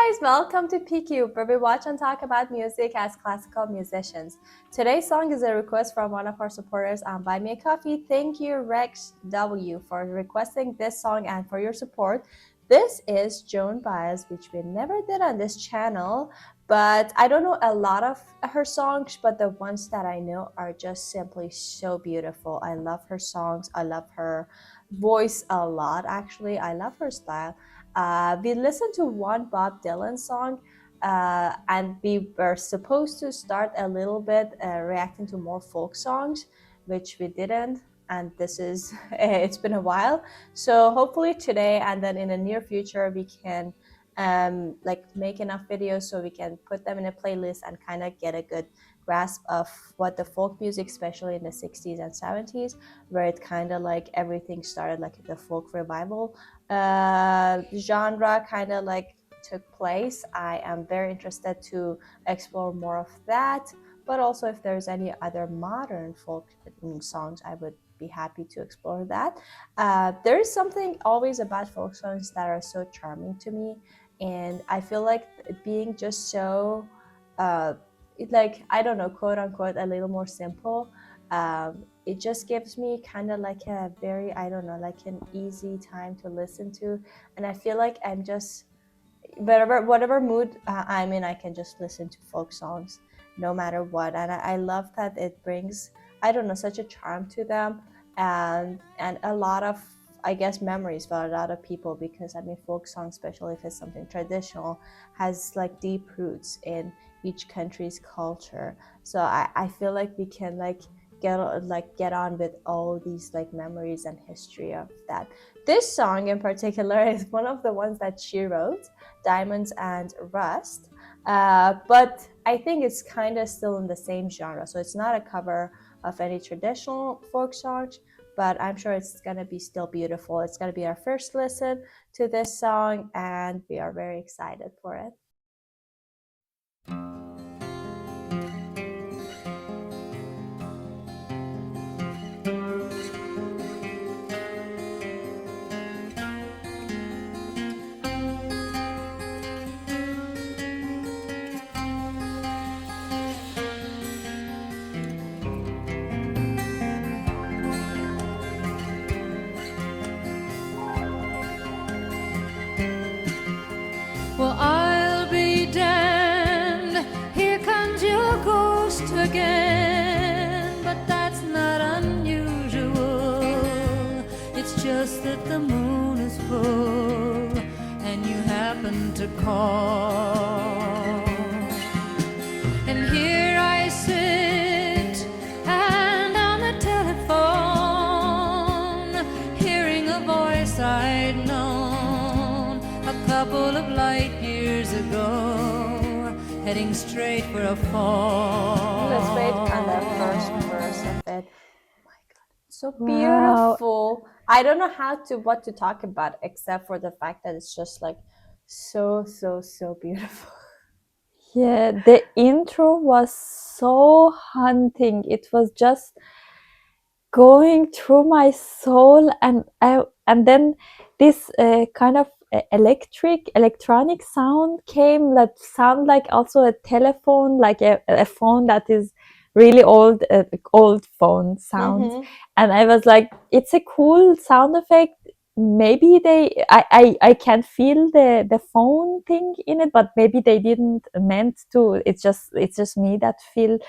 guys, welcome to PQ, where we watch and talk about music as classical musicians. Today's song is a request from one of our supporters on Buy Me a Coffee. Thank you, Rex W, for requesting this song and for your support. This is Joan Baez, which we never did on this channel, but I don't know a lot of her songs, but the ones that I know are just simply so beautiful. I love her songs. I love her voice a lot, actually. I love her style. We listened to one Bob Dylan song, and we were supposed to start a little bit reacting to more folk songs, which we didn't. And this is, it's been a while. So hopefully today and then in the near future, we can like make enough videos so we can put them in a playlist and kind of get a good grasp of what the folk music, especially in the 60s and 70s, where it kind of like everything started, like the folk revival genre kind of like took place. I am very interested to explore more of that, but also if there's any other modern folk songs, I would be happy to explore that. There is something always about folk songs that are so charming to me, and I feel like being just so like, I don't know, quote unquote, a little more simple, it just gives me kind of like a very, I don't know, like an easy time to listen to. And I feel like I'm just, whatever mood I'm in, I can just listen to folk songs no matter what. And I love that it brings, I don't know, such a charm to them, and a lot of, I guess, memories for a lot of people, because I mean, folk songs, especially if it's something traditional, has like deep roots in each country's culture. So I feel like we can like get on with all these like memories and history of that. This song in particular is one of the ones that she wrote, Diamonds and Rust, but I think it's kind of still in the same genre, so it's not a cover of any traditional folk songs, but I'm sure it's gonna be still beautiful. It's gonna be our first listen to this song, and we are very excited for it. Well, I'll be damned, here comes your ghost again. But that's not unusual, it's just that the moon is full and you happen to call. And here I sit, and on the telephone, hearing a voice I'd known a couple of light years ago, heading straight for a fall. Let's wait on the first verse of it. Oh my God, it's so beautiful. I don't know what to talk about except for the fact that it's just like so beautiful. Yeah, the intro was so haunting. It was just going through my soul, and then this kind of electronic sound came that sound like also a telephone, like a phone that is really old phone sounds. Mm-hmm. And I was like, it's a cool sound effect. Maybe I can feel the phone thing in it, but maybe they didn't meant to. It's just me that feels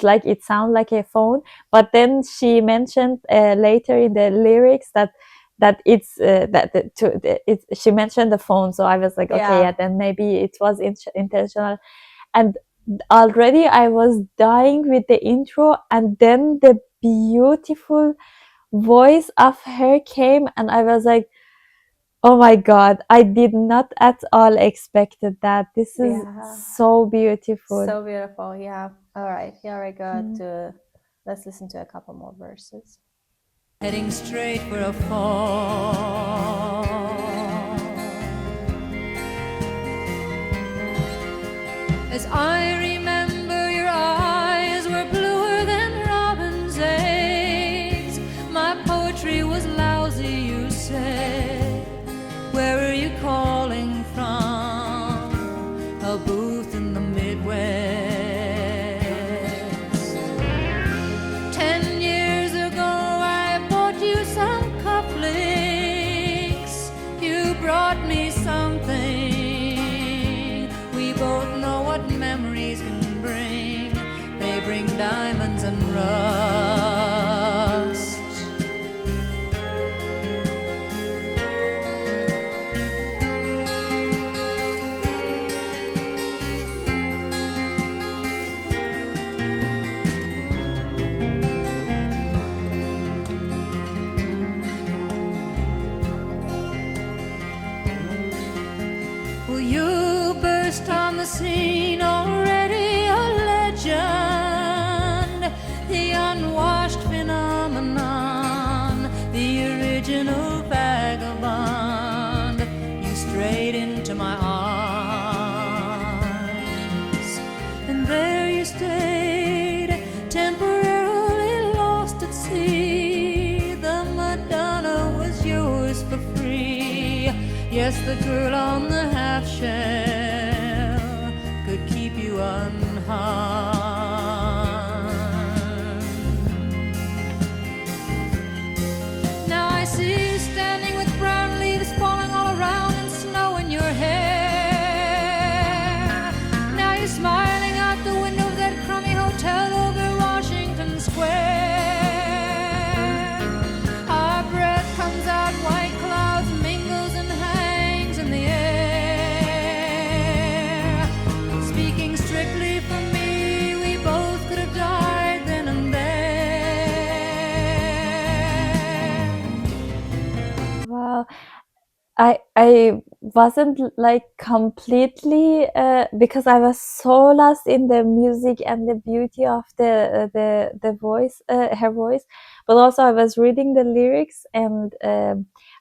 like it sounds like a phone. But then she mentioned later in the lyrics that it's she mentioned the phone, so I was like, okay, yeah, then maybe it was intentional. And already I was dying with the intro, and then the beautiful voice of her came, and I was like, oh my God, I did not at all expected that. This is so beautiful. So beautiful, yeah. All right, here we go. Let's listen to a couple more verses. Heading straight for a fall. As I remember, your eyes were bluer than robin's eggs. My poetry was lousy, you said. Where are you calling from? first on the scene, already a legend, the unwashed phenomenon, the original vagabond. You strayed into my arms, and there you stayed, temporarily lost at sea. The Madonna was yours for free. Yes, the girl on the half shell could keep you unharmed. Now I see you standing with brown leaves falling all around and snow in your hair. Now you're smiling out the window of that crummy hotel over Washington Square. Our breath comes out, white clouds mingles and hangs in the air. Speaking strictly for me, we both could have died then and there. Wow. I wasn't like completely because I was so lost in the music and the beauty of the voice, her voice, but also I was reading the lyrics, and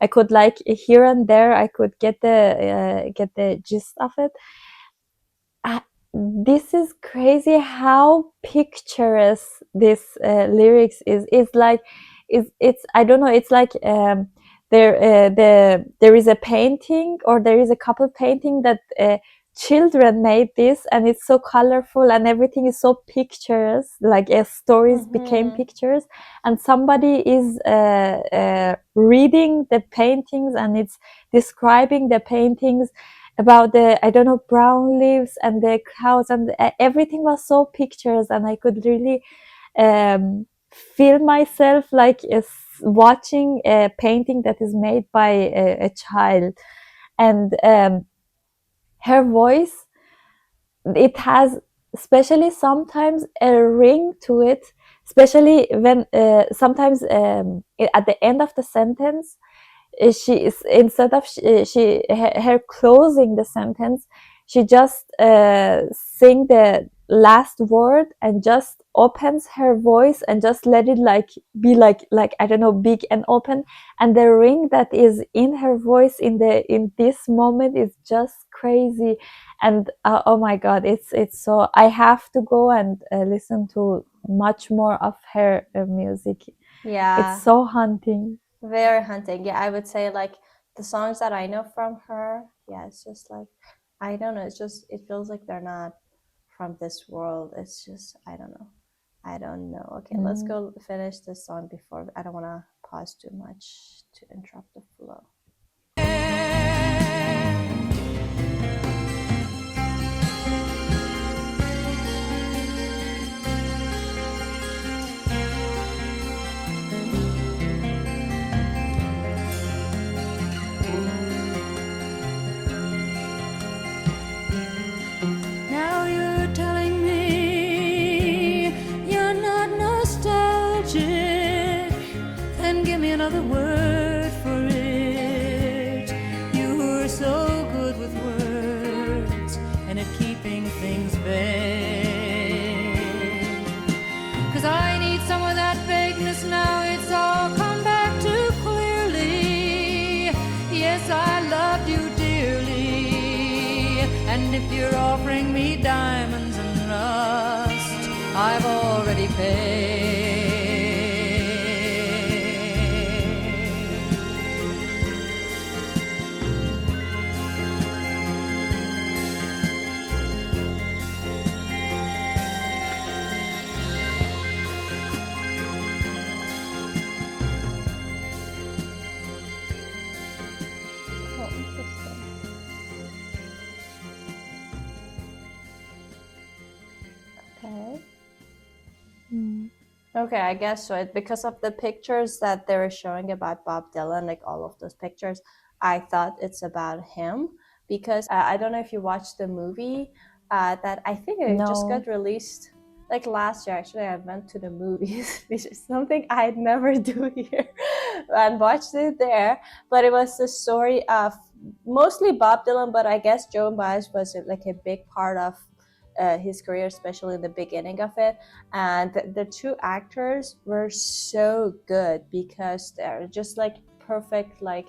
I could like here and there I could get the gist of it. This is crazy how picturesque this lyrics is. It's like it's I don't know. It's like there is a painting, or there is a couple painting that children made this, and it's so colorful and everything is so pictures, like stories became pictures, and somebody is reading the paintings, and it's describing the paintings about the, I don't know, brown leaves and the clouds, and everything was so pictures, and I could really feel myself like watching a painting that is made by a child. And her voice, it has especially sometimes a ring to it, especially when sometimes at the end of the sentence, she is, instead of her closing the sentence, she just sing the last word and just opens her voice and just let it like be like I don't know, big and open, and the ring that is in her voice in this moment is just crazy. And oh my god, it's so, I have to go and listen to much more of her music. Yeah. It's so haunting. Very hunting. Yeah, I would say like the songs that I know from her, yeah, it's just like, I don't know, it's just, it feels like they're not from this world. It's just, I don't know. I don't know. Okay, let's go finish this song before, I don't want to pause too much to interrupt the flow. Now you're telling me you're not nostalgic, then give me another word for it. You were so good with words and at keeping things vague. 'Cause I need some of that vagueness now, it's all come back too clearly. Yes, I loved you dearly, and if you're offering me diamonds and rust, I've already paid. Oh, interesting. Okay. Okay, I guess so. Because of the pictures that they were showing about Bob Dylan, like all of those pictures, I thought it's about him. Because I don't know if you watched the movie that I think it just No. got released like last year. Actually, I went to the movies, which is something I'd never do here, and watched it there. But it was the story of mostly Bob Dylan, but I guess Joan Baez was like a big part of his career, especially in the beginning of it. And the two actors were so good because they're just like perfect, like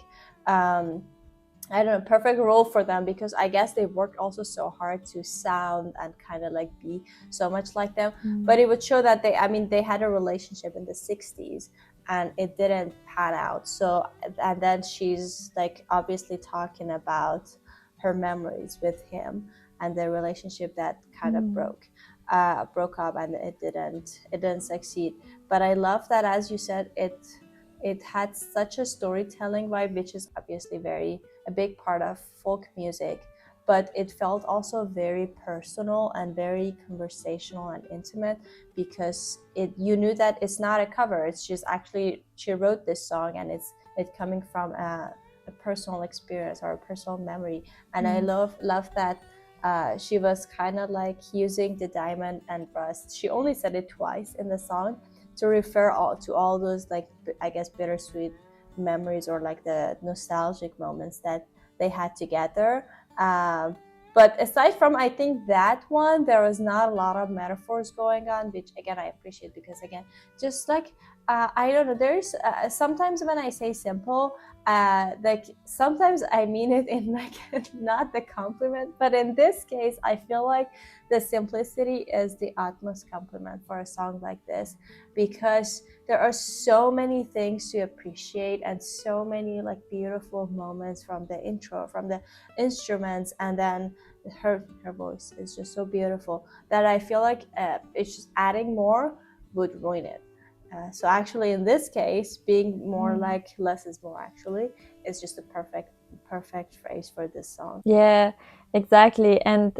I don't know, perfect role for them, because I guess they worked also so hard to sound and kind of like be so much like them. But it would show that they had a relationship in the 60s and it didn't pan out. So, and then she's like obviously talking about her memories with him and the relationship that kind of broke up, and it didn't succeed. But I love that, as you said, it had such a storytelling vibe, which is obviously a big part of folk music, but it felt also very personal and very conversational and intimate, because you knew that it's not a cover, it's just actually she wrote this song and it's coming from a personal experience or a personal memory. And I love that she was kind of like using the diamond and rust. She only said it twice in the song to refer to all those, like, I guess, bittersweet memories or like the nostalgic moments that they had together. But aside from, I think, that one, there was not a lot of metaphors going on, which again I appreciate, because again, just like I don't know, there's sometimes when I say simple, like sometimes I mean it in like not the compliment, but in this case I feel like the simplicity is the utmost compliment for a song like this, because there are so many things to appreciate and so many like beautiful moments from the intro, from the instruments, and then her voice is just so beautiful that I feel like it's just adding more would ruin it. So actually in this case, being more like less is more actually is just a perfect phrase for this song. Yeah, exactly. And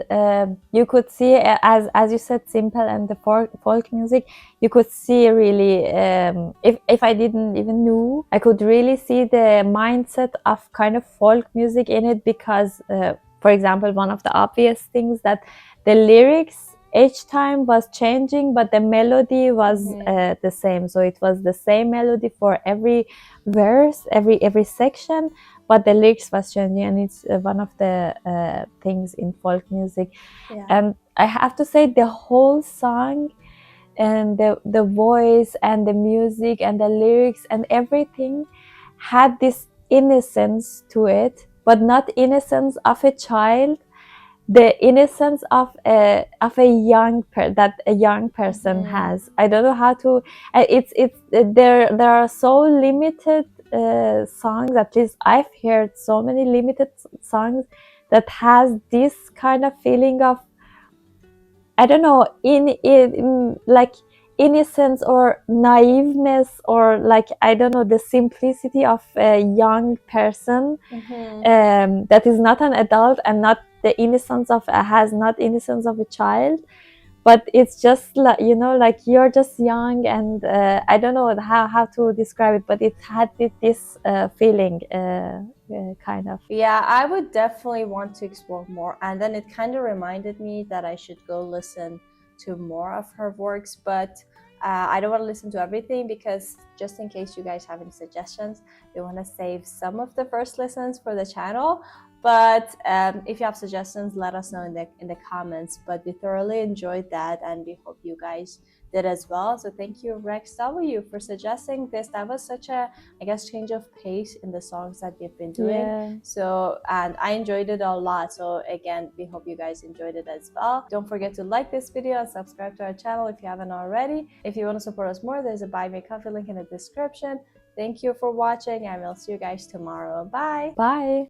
you could see, as you said, simple and the folk music, you could see really, if I didn't even knew, I could really see the mindset of kind of folk music in it, because for example, one of the obvious things that the lyrics each time was changing, but the melody was the same. So it was the same melody for every verse, every section, but the lyrics was changing, and it's one of the things in folk music. Yeah. And I have to say, the whole song and the voice and the music and the lyrics and everything had this innocence to it, but not innocence of a child, the innocence of a that a young person has. I don't know how to. It's there are so limited songs. At least I've heard so many limited songs that has this kind of feeling of, I don't know, in like innocence or naiveness, or like, I don't know, the simplicity of a young person that is not an adult, and not the innocence of has not innocence of a child, but it's just like, you know, like you're just young, and I don't know how to describe it, but it had this feeling, kind of. Yeah, I would definitely want to explore more. And then it kind of reminded me that I should go listen to more of her works, but I don't want to listen to everything, because just in case you guys have any suggestions, we want to save some of the first listens for the channel. But if you have suggestions, let us know in the comments. But we thoroughly enjoyed that, and we hope you guys did as well. So thank you, Rex W, for suggesting this. That was such a, I guess, change of pace in the songs that we've been doing. Yeah. So, and I enjoyed it a lot. So again, we hope you guys enjoyed it as well. Don't forget to like this video and subscribe to our channel if you haven't already. If you want to support us more, there's a Buy Me a Coffee link in the description. Thank you for watching, and we'll see you guys tomorrow. Bye. Bye.